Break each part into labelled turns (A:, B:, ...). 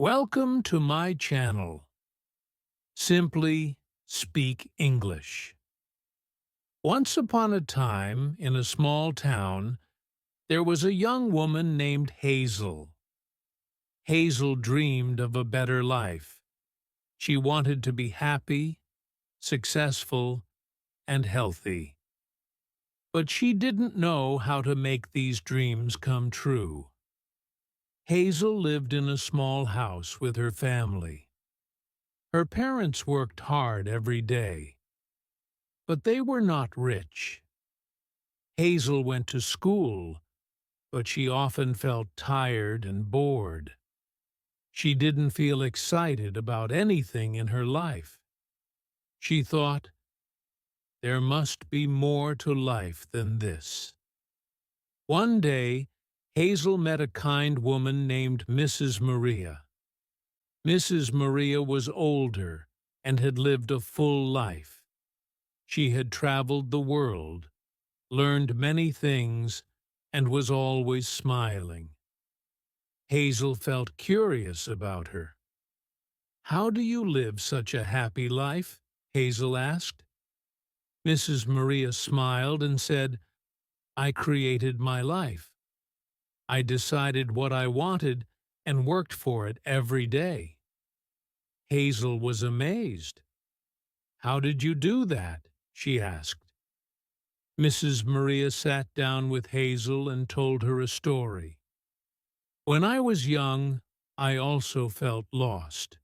A: Welcome to my channel. Simply Speak English. Once upon a time, in a small town, there was a young woman named Hazel. Hazel dreamed of a better life. She wanted to be happy, successful, and healthy. But she didn't know how to make these dreams come true. Hazel lived in a small house with her family. Her parents worked hard every day, but they were not rich. Hazel went to school, but she often felt tired and bored. She didn't feel excited about anything in her life. She thought, there must be more to life than this. One day, Hazel met a kind woman named Mrs. Maria. Mrs. Maria was older and had lived a full life. She had traveled the world, learned many things, and was always smiling. Hazel felt curious about her. "How do you live such a happy life?" Hazel asked. Mrs. Maria smiled and said, "I created my life. I decided what I wanted and worked for it every day." Hazel was amazed. "How did you do that?" she asked. Mrs. Maria sat down with Hazel and told her a story. "When I was young, I also felt lost.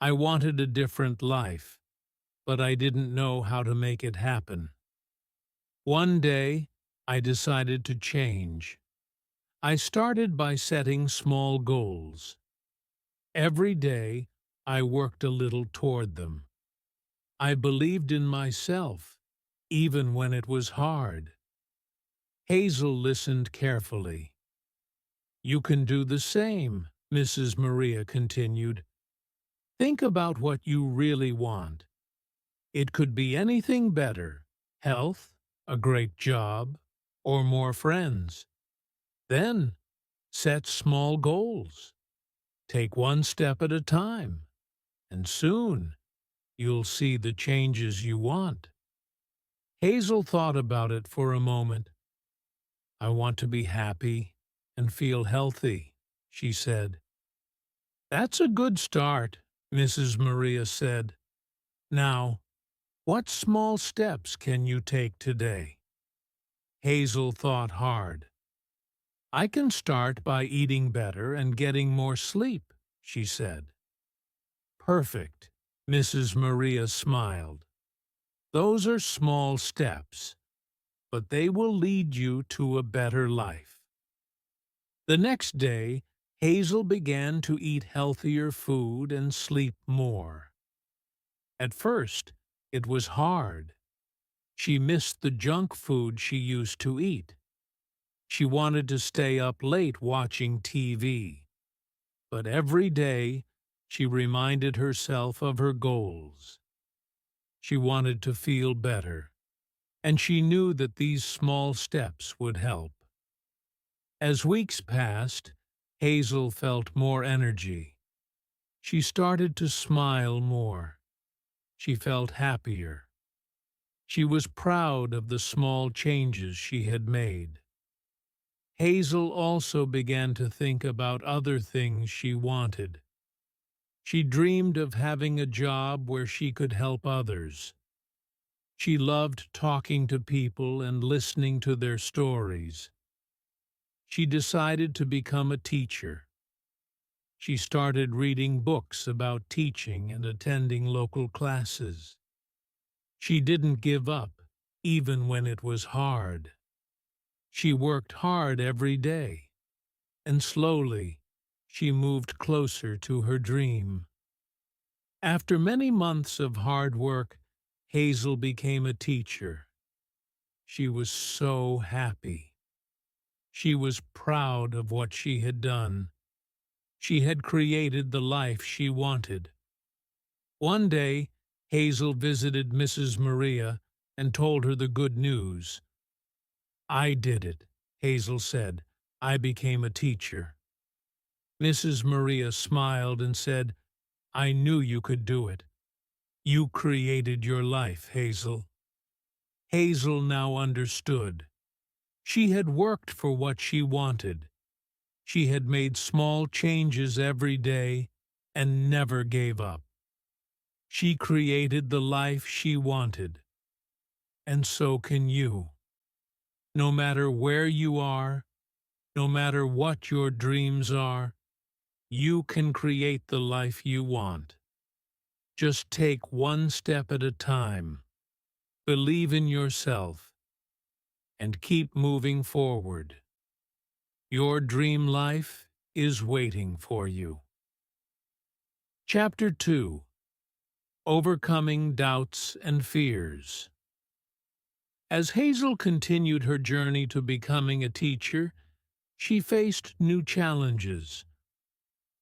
A: I wanted a different life, but I didn't know how to make it happen. One day, I decided to change. I started by setting small goals. Every day, I worked a little toward them. I believed in myself, even when it was hard." Hazel listened carefully. "You can do the same," Mrs. Maria continued. "Think about what you really want. It could be anything better: health, a great job, or more friends. Then, set small goals. Take one step at a time, and soon you'll see the changes you want." Hazel thought about it for a moment. "I want to be happy and feel healthy," she said. "That's a good start," Mrs. Maria said. "Now, what small steps can you take today?" Hazel thought hard. "I can start by eating better and getting more sleep," she said. "Perfect," Mrs. Maria smiled. "Those are small steps, but they will lead you to a better life." The next day, Hazel began to eat healthier food and sleep more. At first, it was hard. She missed the junk food she used to eat. She wanted to stay up late watching TV. But every day, she reminded herself of her goals. She wanted to feel better, and she knew that these small steps would help. As weeks passed, Hazel felt more energy. She started to smile more. She felt happier. She was proud of the small changes she had made. Hazel also began to think about other things she wanted. She dreamed of having a job where she could help others. She loved talking to people and listening to their stories. She decided to become a teacher. She started reading books about teaching and attending local classes. She didn't give up, even when it was hard. She worked hard every day, and slowly she moved closer to her dream. After many months of hard work, Hazel became a teacher. She was so happy. She was proud of what she had done. She had created the life she wanted. One day, Hazel visited Mrs. Maria and told her the good news. "I did it," Hazel said. "I became a teacher." Mrs. Maria smiled and said, "I knew you could do it. You created your life, Hazel." Hazel now understood. She had worked for what she wanted. She had made small changes every day and never gave up. She created the life she wanted. And so can you. No matter where you are, no matter what your dreams are, you can create the life you want. Just take one step at a time. Believe in yourself and keep moving forward. Your dream life is waiting for you. Chapter 2: Overcoming Doubts and Fears. As Hazel continued her journey to becoming a teacher, she faced new challenges.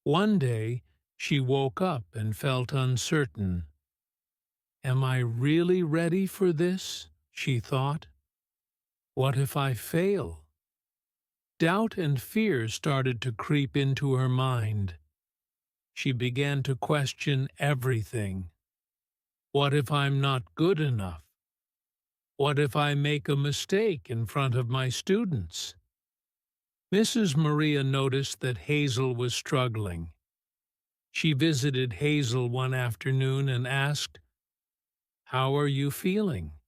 A: One day, she woke up and felt uncertain. "Am I really ready for this?" she thought. "What if I fail?" Doubt and fear started to creep into her mind. She began to question everything. What if I'm not good enough? What if I make a mistake in front of my students? Mrs. Maria noticed that Hazel was struggling. She visited Hazel one afternoon and asked, "How are you feeling?"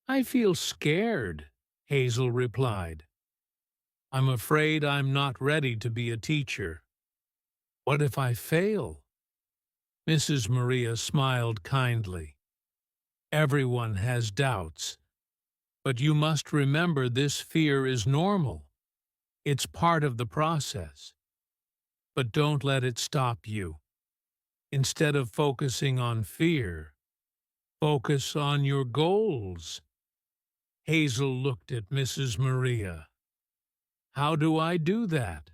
A: "I feel scared," Hazel replied. "I'm afraid I'm not ready to be a teacher." "What if I fail?" Mrs. Maria smiled kindly. "Everyone has doubts, but you must remember this fear is normal. It's part of the process. But don't let it stop you. Instead of focusing on fear, focus on your goals." Hazel looked at Mrs. Maria. "How do I do that?"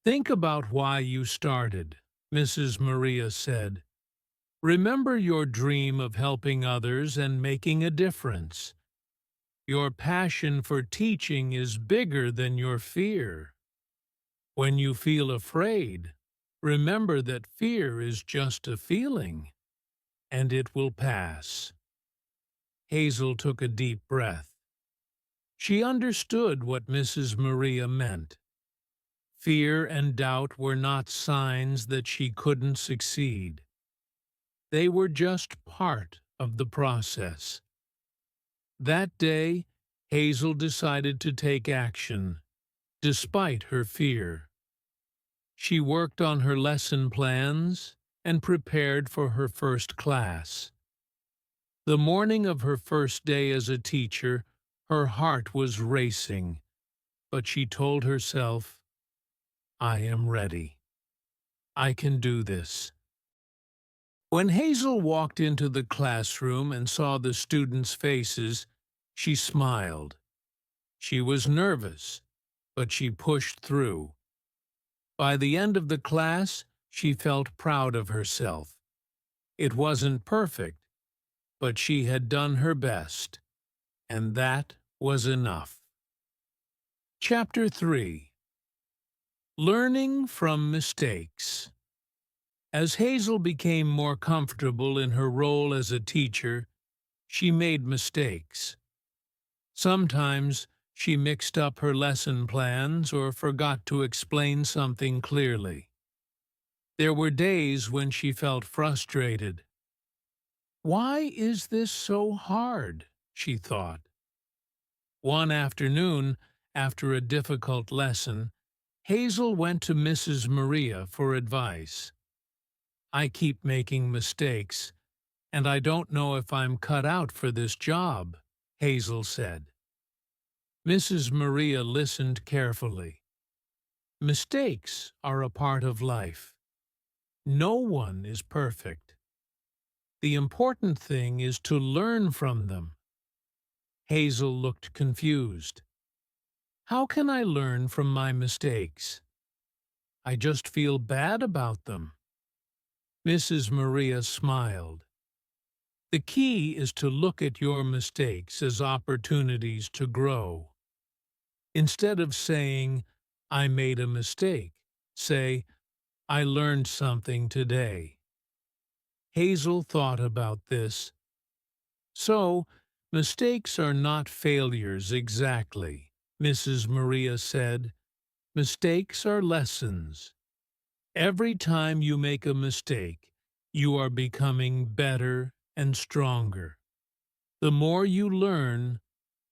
A: "Think about why you started," Mrs. Maria said. "Remember your dream of helping others and making a difference. Your passion for teaching is bigger than your fear. When you feel afraid, remember that fear is just a feeling, and it will pass." Hazel took a deep breath. She understood what Mrs. Maria meant. Fear and doubt were not signs that she couldn't succeed. They were just part of the process. That day, Hazel decided to take action, despite her fear. She worked on her lesson plans and prepared for her first class. The morning of her first day as a teacher, her heart was racing, but she told herself, "I am ready. I can do this." When Hazel walked into the classroom and saw the students' faces, she smiled. She was nervous, but she pushed through. By the end of the class, she felt proud of herself. It wasn't perfect, but she had done her best, and that was enough. Chapter 3: Learning from Mistakes. As Hazel became more comfortable in her role as a teacher, she made mistakes. Sometimes she mixed up her lesson plans or forgot to explain something clearly. There were days when she felt frustrated. "Why is this so hard?" she thought. One afternoon, after a difficult lesson, Hazel went to Mrs. Maria for advice. "I keep making mistakes, and I don't know if I'm cut out for this job," Hazel said. Mrs. Maria listened carefully. "Mistakes are a part of life. No one is perfect. The important thing is to learn from them." Hazel looked confused. "How can I learn from my mistakes? I just feel bad about them." Mrs. Maria smiled. "The key is to look at your mistakes as opportunities to grow. Instead of saying, 'I made a mistake,' Say, "I learned something today." Hazel thought about this. So, mistakes are not failures exactly, Mrs. Maria said. Mistakes are lessons. Every time you make a mistake, you are becoming better and stronger. The more you learn,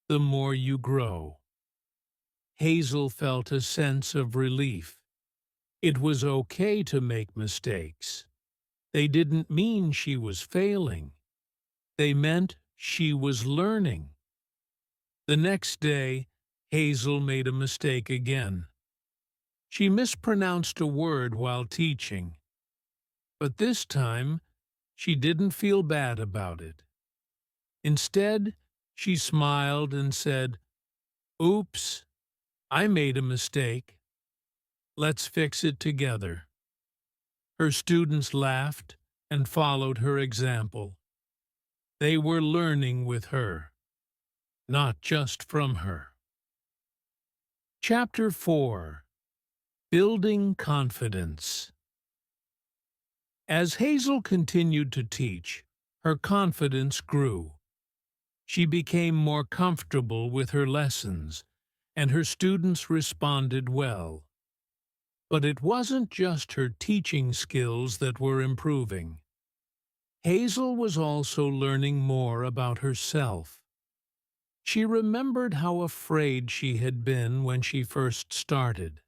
A: the more you grow. Hazel felt a sense of relief. It was okay to make mistakes. They didn't mean she was failing. They meant she was learning. The next day, Hazel made a mistake again. She mispronounced a word while teaching, but this time she didn't feel bad about it. Instead, she smiled and said, "Oops, I made a mistake. Let's fix it together." Her students laughed and followed her example. They were learning with her, not just from her. Chapter 4: Building Confidence. As Hazel continued to teach, her confidence grew. She became more comfortable with her lessons, and her students responded well. But it wasn't just her teaching skills that were improving. Hazel was also learning more about herself. She remembered how afraid she had been when she first started.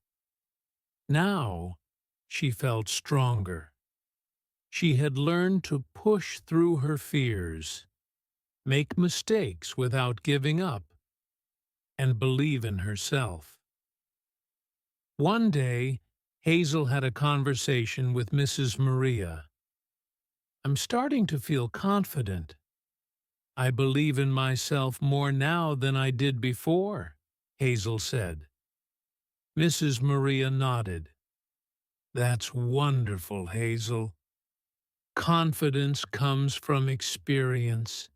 A: Now, she felt stronger. She had learned to push through her fears, make mistakes without giving up, and believe in herself. One day, Hazel had a conversation with Mrs. Maria. "I'm starting to feel confident. I believe in myself more now than I did before," Hazel said. Mrs. Maria nodded. "That's wonderful, Hazel. Confidence comes from experience.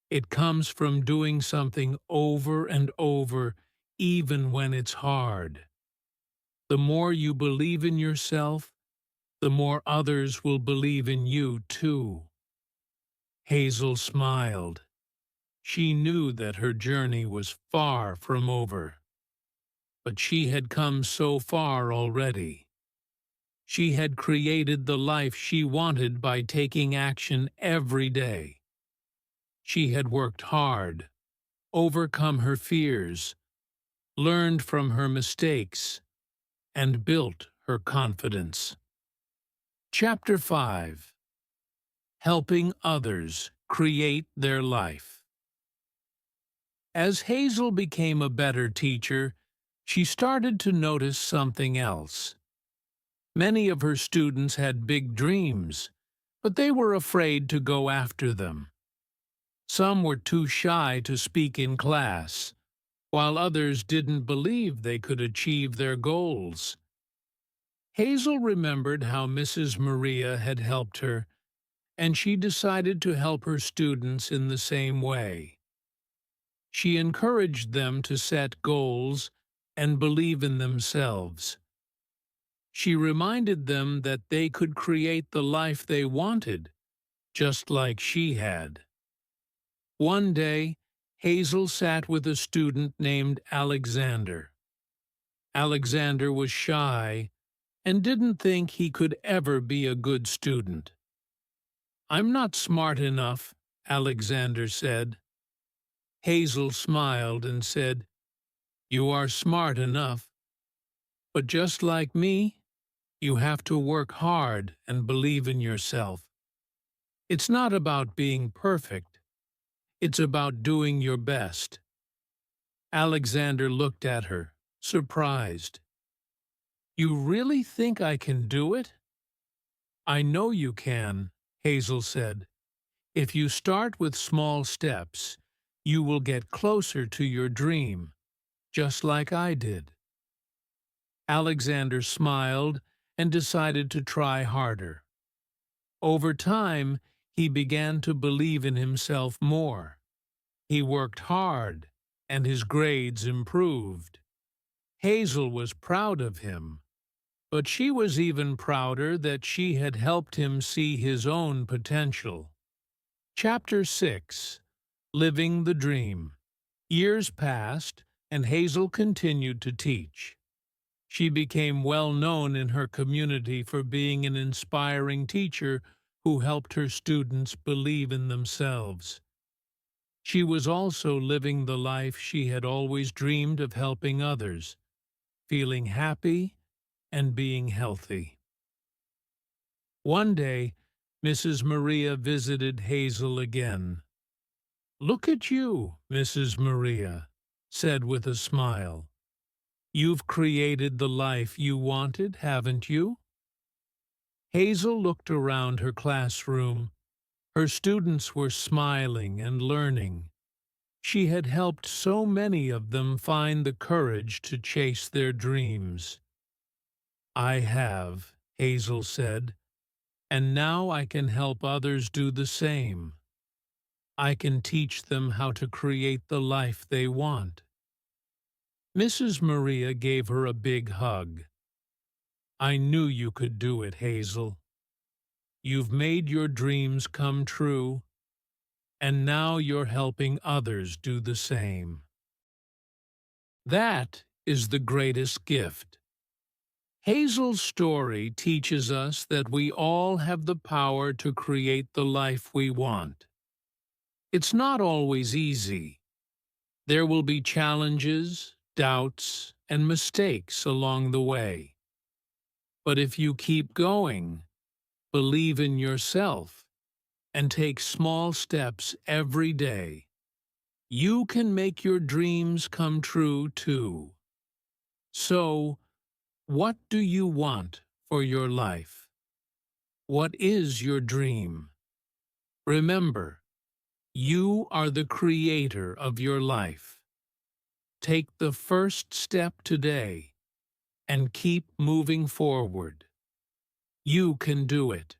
A: It comes from doing something over and over, even when it's hard. The more you believe in yourself, the more others will believe in you, too." Hazel smiled. She knew that her journey was far from over. But she had come so far already. She had created the life she wanted by taking action every day. She had worked hard, overcome her fears, learned from her mistakes, and built her confidence. Chapter 5: Helping Others Create Their Life. As Hazel became a better teacher, she started to notice something else. Many of her students had big dreams, but they were afraid to go after them. Some were too shy to speak in class, while others didn't believe they could achieve their goals. Hazel remembered how Mrs. Maria had helped her, and she decided to help her students in the same way. She encouraged them to set goals and believe in themselves. She reminded them that they could create the life they wanted, just like she had. One day, Hazel sat with a student named Alexander. Alexander was shy and didn't think he could ever be a good student. "I'm not smart enough," Alexander said. Hazel smiled and said, "You are smart enough. But just like me, you have to work hard and believe in yourself. It's not about being perfect. It's about doing your best." Alexander looked at her, surprised. "You really think I can do it?" "I know you can," Hazel said. "If you start with small steps, you will get closer to your dream, just like I did." Alexander smiled and decided to try harder. Over time, he began to believe in himself more. He worked hard, and his grades improved. Hazel was proud of him, but she was even prouder that she had helped him see his own potential. Chapter 6. Living the Dream. Years passed, and Hazel continued to teach. She became well known in her community for being an inspiring teacher who helped her students believe in themselves. She was also living the life she had always dreamed of, helping others, feeling happy and being healthy. One day, Mrs. Maria visited Hazel again. "Look at you, Mrs. Maria," said with a smile. "You've created the life you wanted, haven't you?" Hazel looked around her classroom. Her students were smiling and learning. She had helped so many of them find the courage to chase their dreams. "I have," Hazel said, "and now I can help others do the same. I can teach them how to create the life they want." Mrs. Maria gave her a big hug. "I knew you could do it, Hazel. You've made your dreams come true, and now you're helping others do the same. That is the greatest gift." Hazel's story teaches us that we all have the power to create the life we want. It's not always easy. There will be challenges, doubts, and mistakes along the way. But if you keep going, believe in yourself, and take small steps every day, you can make your dreams come true too. So, what do you want for your life? What is your dream? Remember, you are the creator of your life. Take the first step today and keep moving forward. You can do it.